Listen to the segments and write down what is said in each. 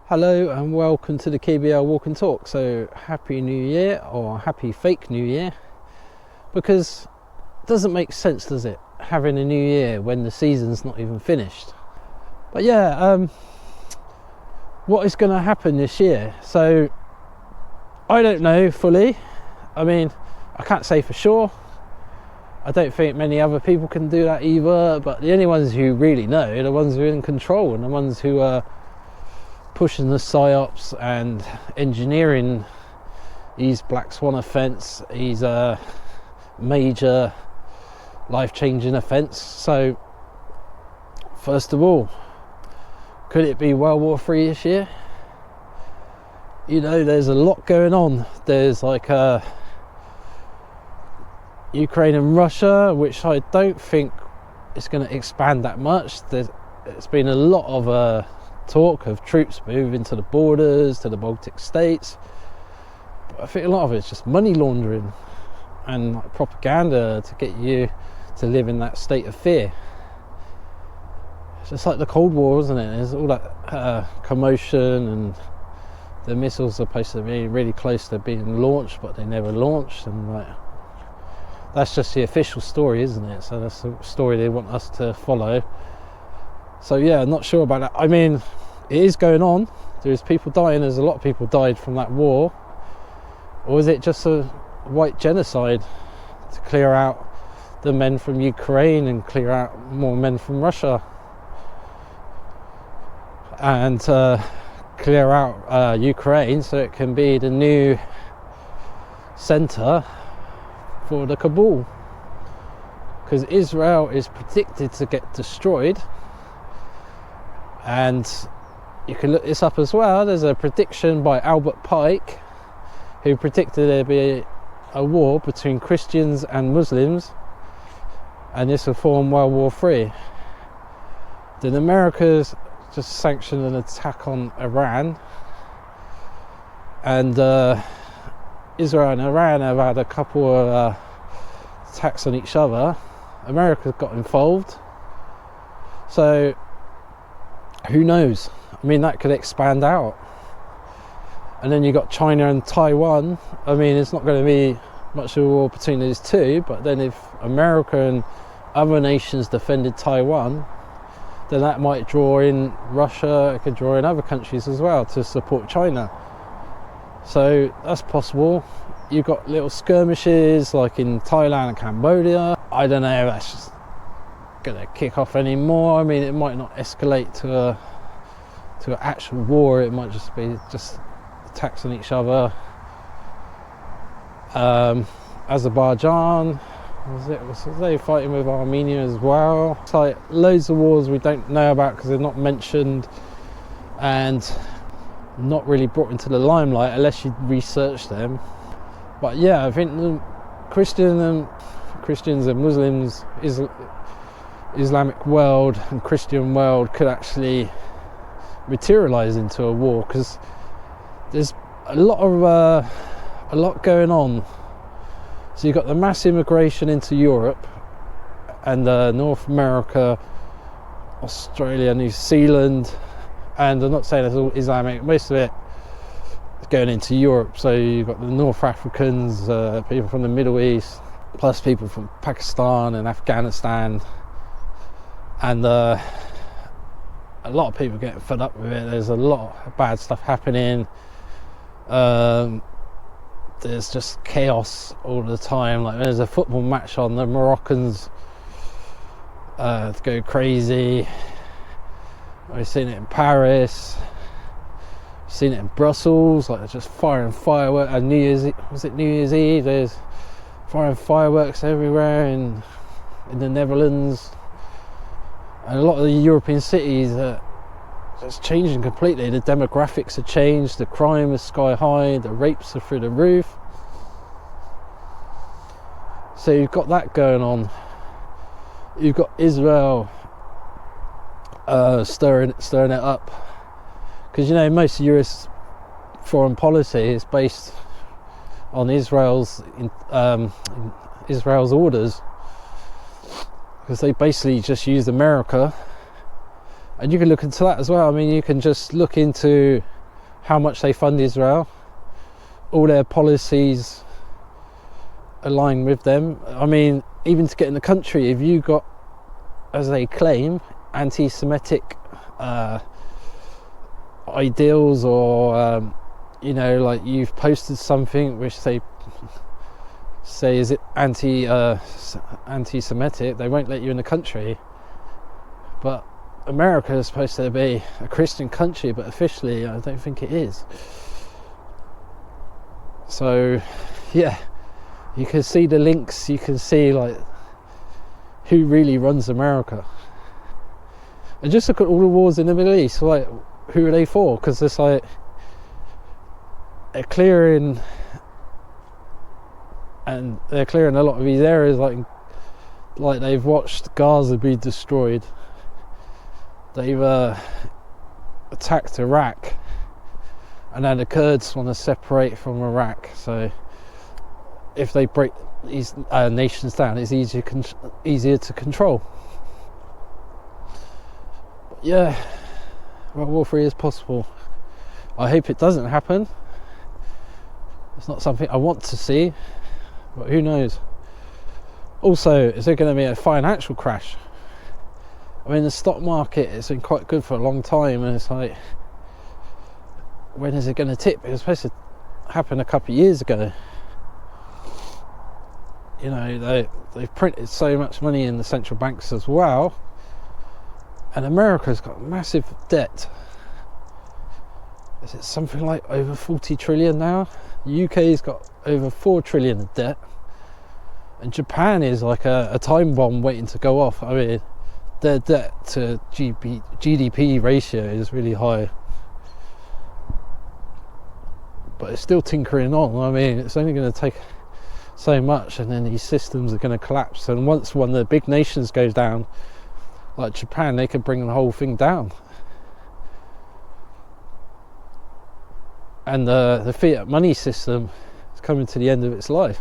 Hello and welcome to the KBL Walk and Talk. So happy new year, or happy fake new year, because it doesn't make sense, does it, having a new year when the season's not even finished? But yeah, what is going to happen this year? So I don't know fully. I mean, I can't say for sure. I don't think many other people can do that either, but the only ones who really know are the ones who are in control and the ones who are pushing the psyops and engineering these black swan events, these major life-changing events. So first of all, could it be World War III this year? You know, there's a lot going on. There's like Ukraine and Russia, which I don't think is going to expand that much. There's been a lot of talk of troops moving to the borders, to the Baltic states, but I think a lot of it's just money laundering and like propaganda to get you to live in that state of fear. It's just like the Cold War, isn't it? There's all that commotion, and the missiles are supposed to be really close to being launched, but they never launched, and like that's just the official story, isn't it? So that's the story they want us to follow. So yeah, I'm not sure about that. I mean, it is going on. There's people dying. There's a lot of people died from that war. Or is it just a white genocide to clear out the men from Ukraine and clear out more men from Russia? And clear out Ukraine so it can be the new centre for the Kabul. Because Israel is predicted to get destroyed. And you can look this up as well. There's a prediction by Albert Pike, who predicted there'd be a war between Christians and Muslims, and this will form World War III. Then America's just sanctioned an attack on Iran, and Israel and Iran have had a couple of attacks on each other. America got involved, so who knows? I mean, that could expand out. And then you got China and Taiwan. I mean, it's not going to be much of a war between these two, but then if America and other nations defended Taiwan, then that might draw in Russia. It could draw in other countries as well to support China. So that's possible. You've got little skirmishes like in Thailand and Cambodia. I don't know if that's just going to kick off anymore. I mean, it might not escalate to an actual war. It might just be attacks on each other. Azerbaijan, was they fighting with Armenia as well? It's like loads of wars we don't know about because they're not mentioned and not really brought into the limelight unless you research them. But yeah, I think the Christians and Muslims, Islamic world and Christian world could actually materialize into a war, because there's a lot going on. So you've got the mass immigration into Europe and North America, Australia, New Zealand, and I'm not saying it's all Islamic, most of it is going into Europe. So you've got the North Africans, people from the Middle East, plus people from Pakistan and Afghanistan. And a lot of people getting fed up with it. There's a lot of bad stuff happening. There's just chaos all the time. Like, there's a football match on, the Moroccans go crazy. We've seen it in Paris, we've seen it in Brussels, like they're just firing fireworks. And New Year's Eve, there's firing fireworks everywhere in the Netherlands. And a lot of the European cities are just changing completely. The demographics have changed, the crime is sky high, the rapes are through the roof. So you've got that going on. You've got Israel stirring it up, because you know most of US foreign policy is based on Israel's orders. because they basically just used America. And you can look into that as well. I mean, you can just look into how much they fund Israel, all their policies align with them. I mean, even to get in the country, if you got, as they claim, anti-Semitic ideals, or you know, like you've posted something which they say is it anti-Semitic, they won't let you in the country. But America is supposed to be a Christian country, but officially I don't think it is. So yeah, you can see the links, you can see like who really runs America. And just look at all the wars in the Middle East, like who are they for? Because it's like they're clearing a lot of these areas, like they've watched Gaza be destroyed. They've attacked Iraq, and now the Kurds want to separate from Iraq. So if they break these nations down, it's easier to control. But yeah, World War III is possible. I hope it doesn't happen. It's not something I want to see, but who knows. Also, is there going to be a financial crash? I mean, the stock market has been quite good for a long time, and it's like, when is it going to tip? It was supposed to happen a couple of years ago. You know, they've printed so much money in the central banks as well, and America's got massive debt. Is it something like over 40 trillion now? The UK's got over 4 trillion of debt, and Japan is like a time bomb waiting to go off. I mean, their debt to GDP ratio is really high, but it's still tinkering on. I mean, it's only going to take so much, and then these systems are going to collapse. And once one of the big nations goes down, like Japan, they could bring the whole thing down. And the fiat money system is coming to the end of its life.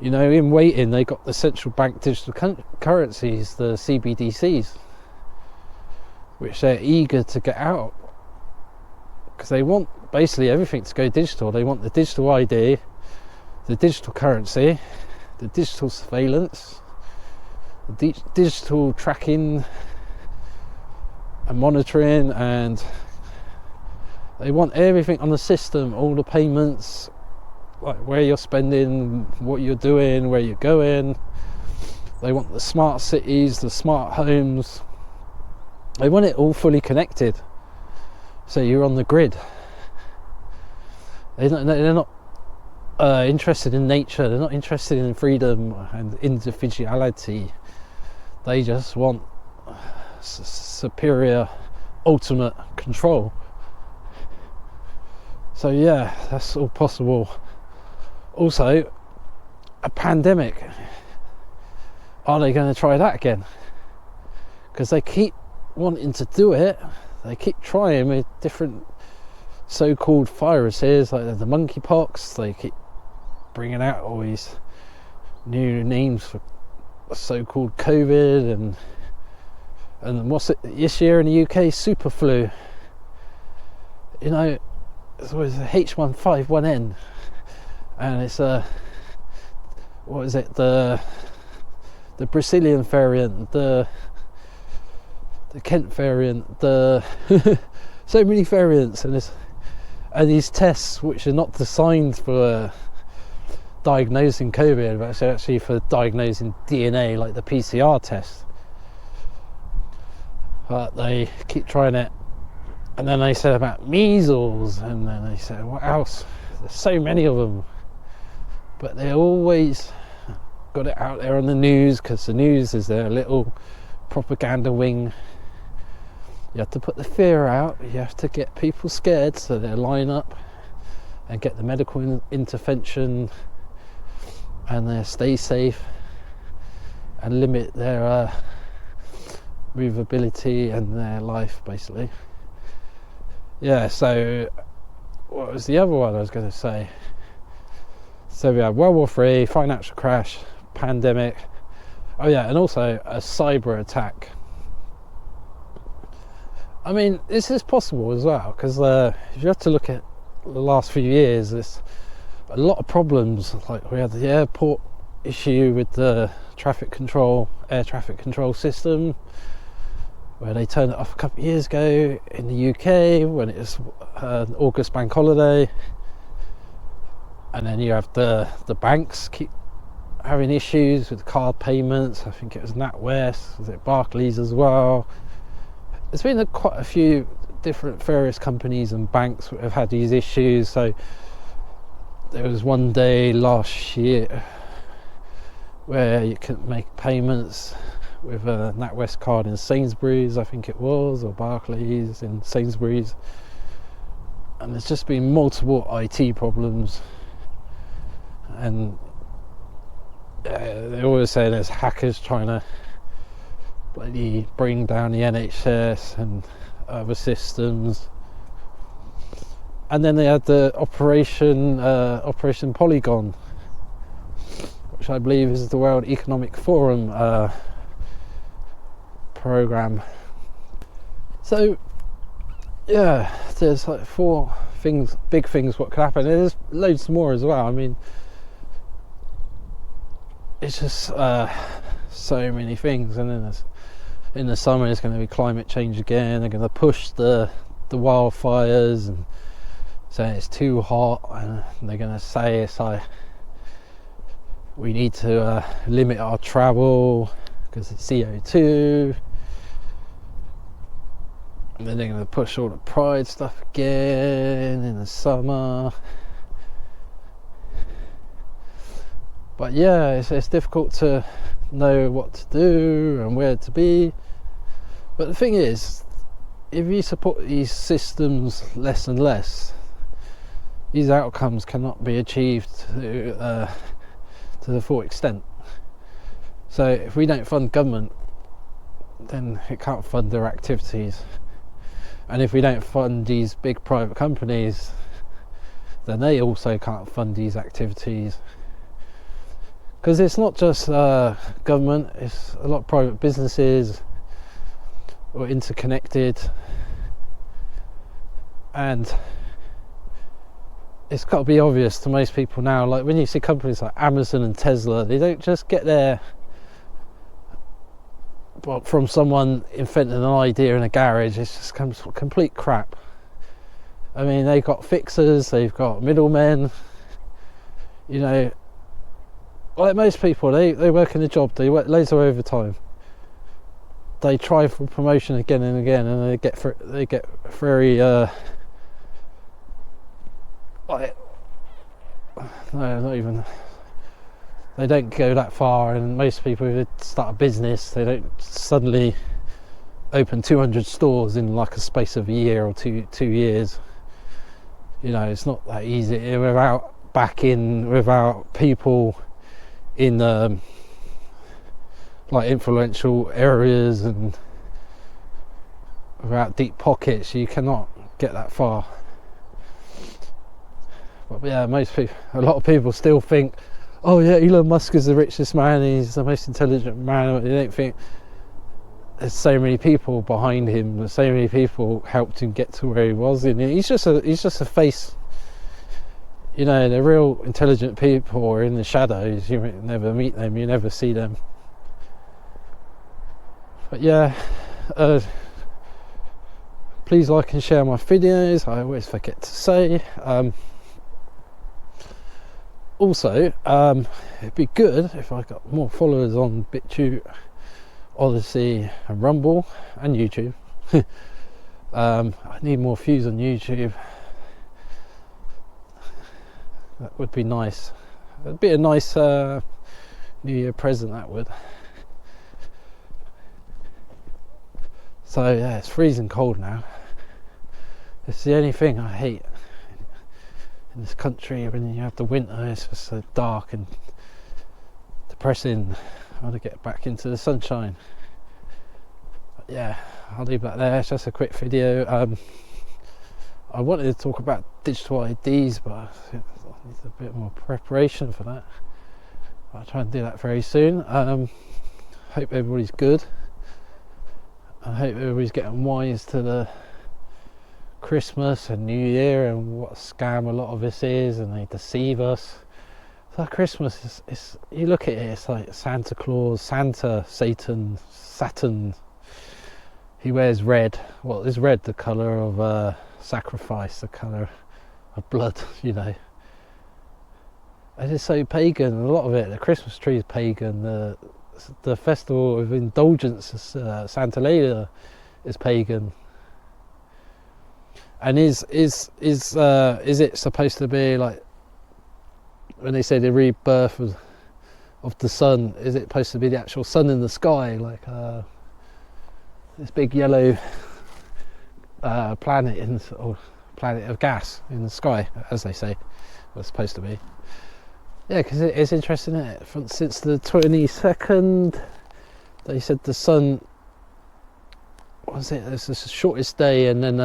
You know, in waiting, they got the central bank digital currencies, the CBDCs, which they're eager to get out, because they want basically everything to go digital. They want the digital ID, the digital currency, the digital surveillance, the digital tracking and monitoring, and they want everything on the system, all the payments, like where you're spending, what you're doing, where you're going. They want the smart cities, the smart homes. They want it all fully connected, so you're on the grid. They're not interested in nature. They're not interested in freedom and individuality. They just want superior, ultimate control. So yeah, that's all possible. Also, a pandemic. Are they going to try that again? Because they keep wanting to do it. They keep trying with different so-called viruses, like the monkeypox. They keep bringing out all these new names for so-called COVID, and what's it this year in the UK? Super flu. You know, it's always a H1N1, and it's what is it? The Brazilian variant, the Kent variant, the so many variants, and these tests which are not designed for diagnosing COVID, but actually for diagnosing DNA, like the PCR test. But they keep trying it, and then they said about measles, and then they said what else? There's so many of them, but they always got it out there on the news, because the news is their little propaganda wing. You have to put the fear out, you have to get people scared so they line up and get the medical intervention, and they stay safe and limit their movability and their life, basically. Yeah, so what was the other one I was going to say? So we had World War III, financial crash, pandemic. Oh yeah, and also a cyber attack. I mean, this is possible as well, because if you have to look at the last few years, there's a lot of problems. Like we had the airport issue with the air traffic control system, where they turned it off a couple of years ago in the UK when it was an August bank holiday. And then you have the banks keep having issues with card payments. I think it was NatWest, was it Barclays as well. There's been quite a few different various companies and banks that have had these issues. So there was one day last year where you couldn't make payments with a NatWest card in Sainsbury's, I think it was, or Barclays in Sainsbury's. And there's just been multiple IT problems. And they always say there's hackers trying to bloody bring down the NHS and other systems. And then they had the Operation Polygon, which I believe is the World Economic Forum program. So yeah, there's like 4 big things what could happen. There's loads more as well. I mean, it's just so many things. And then in the summer it's going to be climate change again. They're going to push the wildfires and say it's too hot, and they're going to say it's like we need to limit our travel because it's CO2. And then they're going to push all the pride stuff again in the summer. But yeah, it's difficult to know what to do and where to be. But the thing is, if you support these systems less and less, these outcomes cannot be achieved to the full extent. So if we don't fund government, then it can't fund their activities. And if we don't fund these big private companies, then they also can't fund these activities. Because it's not just government, it's a lot of private businesses are interconnected, and it's got to be obvious to most people now. Like when you see companies like Amazon and Tesla, they don't just get there from someone inventing an idea in a garage. It's just complete crap. I mean, they've got fixers, they've got middlemen, you know. Like most people, they work in a job, they work loads of overtime, they try for promotion again and again, and they get very like, no, not even, they don't go that far. And most people who start a business, they don't suddenly open 200 stores in like a space of a year or two years. You know, it's not that easy without backing, without people in like influential areas, and without deep pockets. You cannot get that far. But yeah, a lot of people still think, oh yeah, Elon Musk is the richest man, he's the most intelligent man. They don't think there's so many people behind him, there's so many people helped him get to where he was. And he's just a face. You know, the real intelligent people are in the shadows. You never meet them, you never see them. But yeah, please like and share my videos, I always forget to say. Also, it'd be good if I got more followers on BitChute, Odyssey and Rumble and YouTube. I need more views on YouTube. That would be nice. It'd be a nice New Year present, that would. So yeah, it's freezing cold now. It's the only thing I hate in this country. When you have the winter, it's just so dark and depressing. I want to get back into the sunshine. But yeah, I'll leave that there. It's just a quick video. I wanted to talk about digital IDs, but I think I need a bit more preparation for that. I'll try and do that very soon. Hope everybody's good. I hope everybody's getting wise to the Christmas and New Year and what a scam a lot of this is, and they deceive us. So Christmas is you look at it, it's like Santa Claus, Santa, Satan, Saturn. He wears red. Well, is red the colour of sacrifice, the colour of blood, you know. And it's so pagan. A lot of it, the Christmas tree is pagan. The festival of indulgence, Santa is pagan. And is it supposed to be like, when they say the rebirth of the sun, is it supposed to be the actual sun in the sky, like this big yellow planet or planet of gas in the sky, as they say, was supposed to be? Yeah, because it's interesting, isn't it? Since the 22nd, they said the sun, it's the shortest day, and then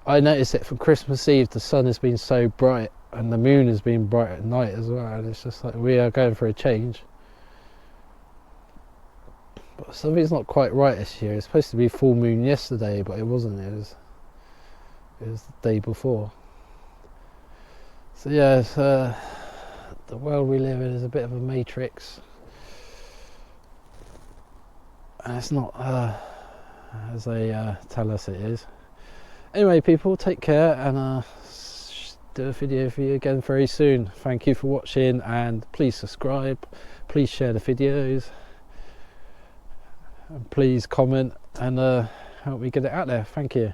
I noticed it from Christmas Eve, the sun has been so bright, and the moon has been bright at night as well, and it's just like we are going for a change. But something's not quite right this year. It's supposed to be full moon yesterday, but it wasn't. It was the day before. So yeah, it's, the world we live in is a bit of a matrix, and it's not as they tell us it is. Anyway, people, take care, and do a video for you again very soon. Thank you for watching, and please subscribe, please share the videos, and please comment and help me get it out there. Thank you.